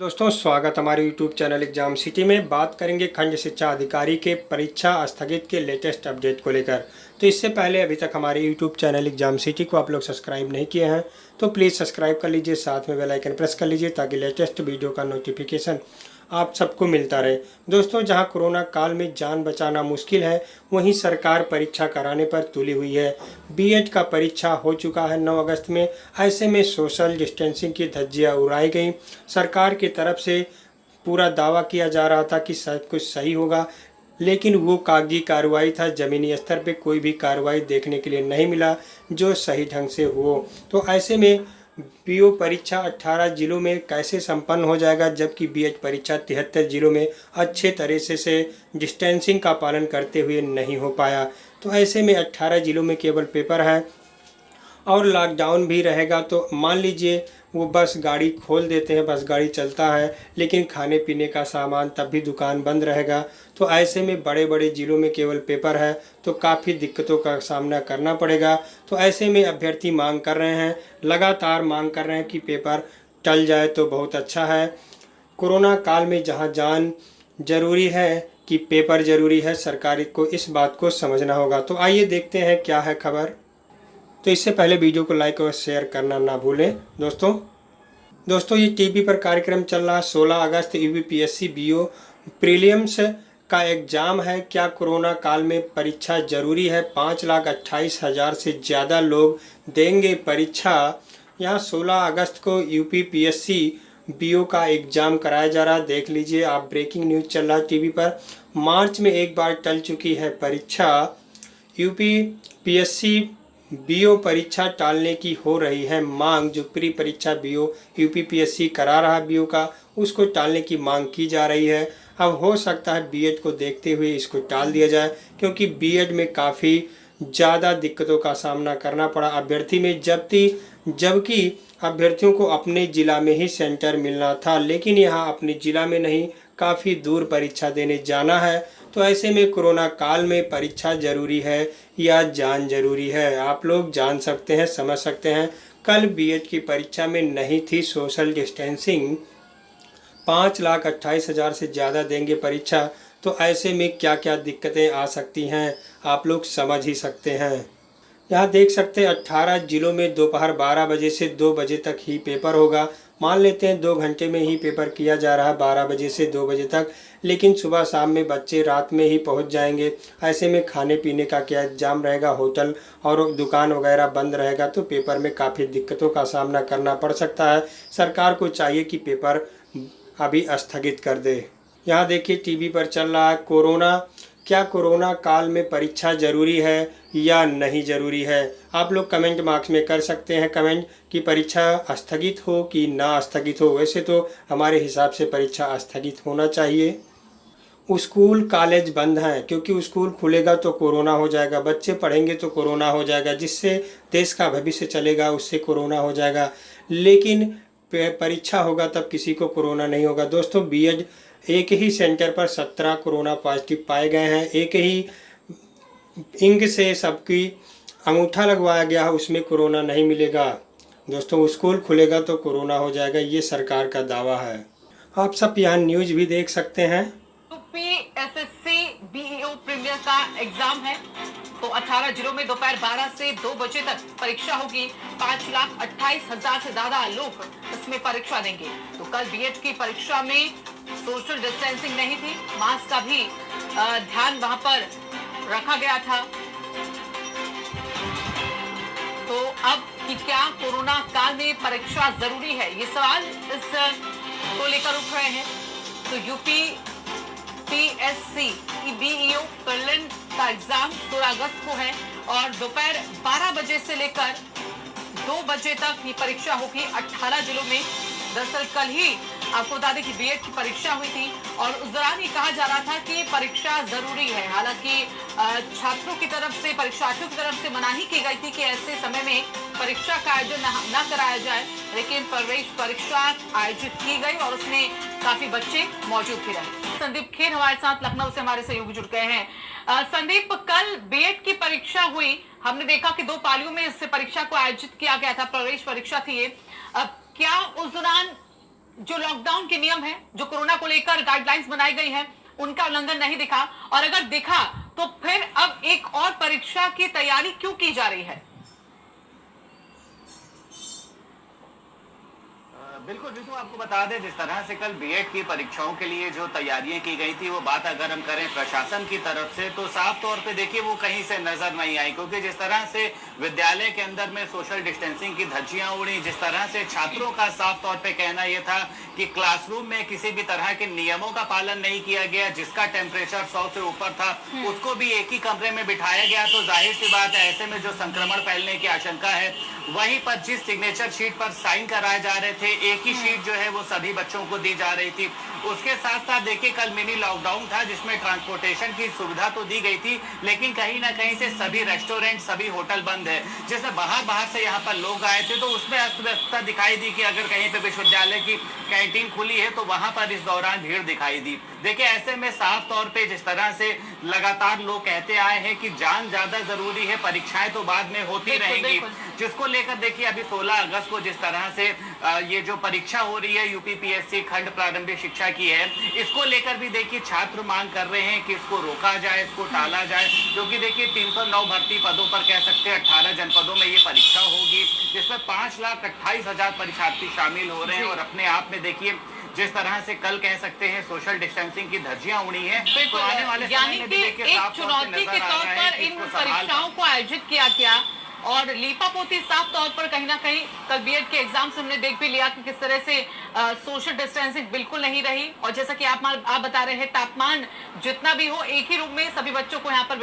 दोस्तों स्वागत हमारे YouTube चैनल एग्जाम सिटी में। बात करेंगे खंड शिक्षा अधिकारी के परीक्षा स्थगित के लेटेस्ट अपडेट को लेकर। तो इससे पहले अभी तक हमारे YouTube चैनल एग्जाम सिटी को आप लोग सब्सक्राइब नहीं किए हैं तो प्लीज़ सब्सक्राइब कर लीजिए, साथ में बेल आइकन प्रेस कर लीजिए ताकि लेटेस्ट वीडियो का नोटिफिकेशन आप सबको मिलता रहे। दोस्तों जहां कोरोना काल में जान बचाना मुश्किल है, वहीं सरकार परीक्षा कराने पर तुली हुई है। बीएड का परीक्षा हो चुका है 9 अगस्त में। ऐसे में सोशल डिस्टेंसिंग की धज्जियां उड़ाई गई। सरकार की तरफ से पूरा दावा किया जा रहा था कि सब कुछ सही होगा, लेकिन वो कागजी कार्रवाई था, ज़मीनी स्तर पे कोई भी कार्रवाई देखने के लिए नहीं मिला जो सही ढंग से हो। तो ऐसे में बीओ परीक्षा 18 जिलों में कैसे संपन्न हो जाएगा, जबकि बीएड परीक्षा 73 जिलों में अच्छे तरह से डिस्टेंसिंग का पालन करते हुए नहीं हो पाया। तो ऐसे में 18 जिलों में केवल पेपर है और लॉकडाउन भी रहेगा। तो मान लीजिए वो बस गाड़ी खोल देते हैं, बस गाड़ी चलता है, लेकिन खाने पीने का सामान तब भी दुकान बंद रहेगा। तो ऐसे में बड़े बड़े ज़िलों में केवल पेपर है तो काफ़ी दिक्कतों का सामना करना पड़ेगा। तो ऐसे में अभ्यर्थी मांग कर रहे हैं, लगातार मांग कर रहे हैं कि पेपर टल जाए तो बहुत अच्छा है। कोरोना काल में जहां जान जरूरी है कि पेपर ज़रूरी है, सरकार को इस बात को समझना होगा। तो आइए देखते हैं क्या है खबर। तो इससे पहले वीडियो को लाइक और शेयर करना ना भूलें। दोस्तों ये टीवी पर कार्यक्रम चल रहा है 16 अगस्त यूपीपीएससी बीओ प्रीलिम्स का एग्ज़ाम है। क्या कोरोना काल में परीक्षा ज़रूरी है? 5,28,000 से ज़्यादा लोग देंगे परीक्षा। यहाँ 16 अगस्त को यूपीपीएससी बीओ का एग्ज़ाम कराया जा रहा है। देख लीजिए आप, ब्रेकिंग न्यूज़ चल रहा है टीवी पर। मार्च में एक बार टल चुकी है परीक्षा। यूपीपीएससी बीओ परीक्षा टालने की हो रही है मांग। जो प्री परीक्षा बीओ यूपीपीएससी करा रहा बीओ का, उसको टालने की मांग की जा रही है। अब हो सकता है बीएड को देखते हुए इसको टाल दिया जाए, क्योंकि बीएड में काफ़ी ज़्यादा दिक्कतों का सामना करना पड़ा अभ्यर्थी में, जबकि अभ्यर्थियों को अपने ज़िला में ही सेंटर मिलना था, लेकिन यहाँ अपने ज़िला में नहीं, काफ़ी दूर परीक्षा देने जाना है। तो ऐसे में कोरोना काल में परीक्षा ज़रूरी है या जान ज़रूरी है, आप लोग जान सकते हैं, समझ सकते हैं। कल बीएड की परीक्षा में नहीं थी सोशल डिस्टेंसिंग। 5,28,000 से ज़्यादा देंगे परीक्षा। तो ऐसे में क्या क्या दिक्कतें आ सकती हैं आप लोग समझ ही सकते हैं। यहाँ देख सकते हैं 18 जिलों में दोपहर 12 बजे से 2 बजे तक ही पेपर होगा। मान लेते हैं 2 घंटे में ही पेपर किया जा रहा है 12 बजे से 2 बजे तक, लेकिन सुबह शाम में बच्चे रात में ही पहुँच जाएंगे। ऐसे में खाने पीने का क्या इंतजाम रहेगा, होटल और दुकान वगैरह बंद रहेगा, तो पेपर में काफ़ी दिक्कतों का सामना करना पड़ सकता है। सरकार को चाहिए कि पेपर अभी स्थगित कर दे। यहाँ देखिए टीवी पर चल रहा है क्या कोरोना काल में परीक्षा ज़रूरी है या नहीं ज़रूरी है। आप लोग कमेंट बॉक्स में कर सकते हैं कमेंट कि परीक्षा स्थगित हो कि ना स्थगित हो। वैसे तो हमारे हिसाब से परीक्षा स्थगित होना चाहिए। स्कूल कॉलेज बंद हैं, क्योंकि स्कूल खुलेगा तो कोरोना हो जाएगा, बच्चे पढ़ेंगे तो कोरोना हो जाएगा, जिससे देश का भविष्य चलेगा, उससे कोरोना हो जाएगा। लेकिन परीक्षा होगा तब किसी को कोरोना नहीं होगा। दोस्तों बीएड एक ही सेंटर पर 17 कोरोना पॉजिटिव पाए गए हैं। एक ही इंक से सबकी अंगूठा लगवाया गया है, उसमें कोरोना नहीं मिलेगा। दोस्तों स्कूल खुलेगा तो कोरोना हो जाएगा, ये सरकार का दावा है। आप सब यहाँ न्यूज़ भी देख सकते हैं। यूपीएससी बीईओ प्रीलियम का एग्जाम है। तो 18 जिलों में दोपहर 12 से 2 बजे तक परीक्षा होगी। 5,28,000 से ज्यादा लोग इसमें परीक्षा देंगे। तो कल बीएड की परीक्षा में सोशल डिस्टेंसिंग नहीं थी, मास्क का भी ध्यान वहां पर रखा गया था। तो अब कि क्या कोरोना काल में परीक्षा जरूरी है, ये सवाल इस को लेकर उठ रहे हैं। तो यूपीपीएससी बीईओ प्रीलिम का एग्जाम 16 अगस्त को है और दोपहर 12 बजे से लेकर 2 बजे तक ये परीक्षा होगी 18 जिलों में। दरअसल कल ही आपको बता दें कि बीएड की परीक्षा हुई थी और उस दौरान ये कहा जा रहा था कि परीक्षा जरूरी है। हालांकि छात्रों की तरफ से, परीक्षार्थियों की तरफ से मनाही की गई थी कि ऐसे समय में परीक्षा का आयोजन न कराया जाए, लेकिन प्रवेश परीक्षा आयोजित की गई और उसमें काफी बच्चे मौजूद भी रहे। संदीप खेर हमारे साथ लखनऊ से हमारे सहयोगी जुड़ गए हैं। संदीप, कल बीएड की परीक्षा हुई, हमने देखा कि 2 पालियों में इस परीक्षा को आयोजित किया गया था, प्रवेश परीक्षा थी ये। क्या उस दौरान जो लॉकडाउन के नियम है, जो कोरोना को लेकर गाइडलाइंस बनाई गई है, उनका उल्लंघन नहीं दिखा, और अगर दिखा तो फिर अब एक और परीक्षा की तैयारी क्यों की जा रही है? बिल्कुल बिल्कुल, आपको बता दें जिस तरह से कल बीएड की परीक्षाओं के लिए जो तैयारियां की गई थी, वो बात अगर हम करें प्रशासन की तरफ से तो साफ तौर पे देखिए वो कहीं से नजर नहीं आई, क्योंकि जिस तरह से विद्यालय के अंदर में सोशल डिस्टेंसिंग की धज्जियां उड़ी, जिस तरह से छात्रों का साफ तौर पे कहना यह था कि क्लासरूम में किसी भी तरह के नियमों का पालन नहीं किया गया, जिसका टेम्परेचर 100 से ऊपर था उसको भी एक ही कमरे में बिठाया गया, तो जाहिर सी बात है ऐसे में जो संक्रमण फैलने की आशंका है, वहीं पर जिस सिग्नेचर शीट पर साइन कराए जा रहे थे, एक ही शीट जो है वो सभी बच्चों को दी जा रही थी। उसके साथ साथ देखिए कल मिनी लॉकडाउन था, जिसमें ट्रांसपोर्टेशन की सुविधा तो दी गई थी, लेकिन कहीं ना कहीं से सभी रेस्टोरेंट, सभी होटल बंद है। जैसे बाहर से यहाँ पर लोग आए थे तो उसमें अस्त व्यस्तता दिखाई दी कि अगर कहीं पे विश्वविद्यालय की कैंटीन खुली है तो वहां पर इस दौरान भीड़ दिखाई दी। देखिए ऐसे में साफ तौर पे जिस तरह से लगातार लोग कहते आए हैं कि जान ज्यादा जरूरी है, परीक्षाएं तो बाद में होती रहेंगी, जिसको लेकर देखिए अभी 16 अगस्त को जिस तरह से ये जो परीक्षा हो रही है यूपीपीएससी खंड प्रारंभिक शिक्षा की है, इसको लेकर भी देखिए छात्र मांग कर रहे हैं कि इसको रोका जाए, इसको टाला जाए, क्योंकि देखिए 309 भर्ती पदों पर कह सकते हैं 18 जनपदों में ये परीक्षा होगी, जिसमें 5,28,000 परीक्षार्थी शामिल हो रहे हैं। और अपने आप में देखिए जिस तरह से कल कह सकते हैं सोशल डिस्टेंसिंग की धज्जियां उड़ी हैं, तो आने वाले समय में भी देखिए एक चुनौती के तौर पर इन परीक्षाओं को आयोजित किया गया, और लीपापोती साफ तौर पर कहीं ना कहीं कल बीएड के एग्जाम्स हमने देख भी लिया कि किस तरह से सोशल डिस्टेंसिंग बिल्कुल नहीं रही, और जैसा कि आप बता रहे हैं तापमान जितना भी हो एक ही रूम में सभी बच्चों को यहाँ पर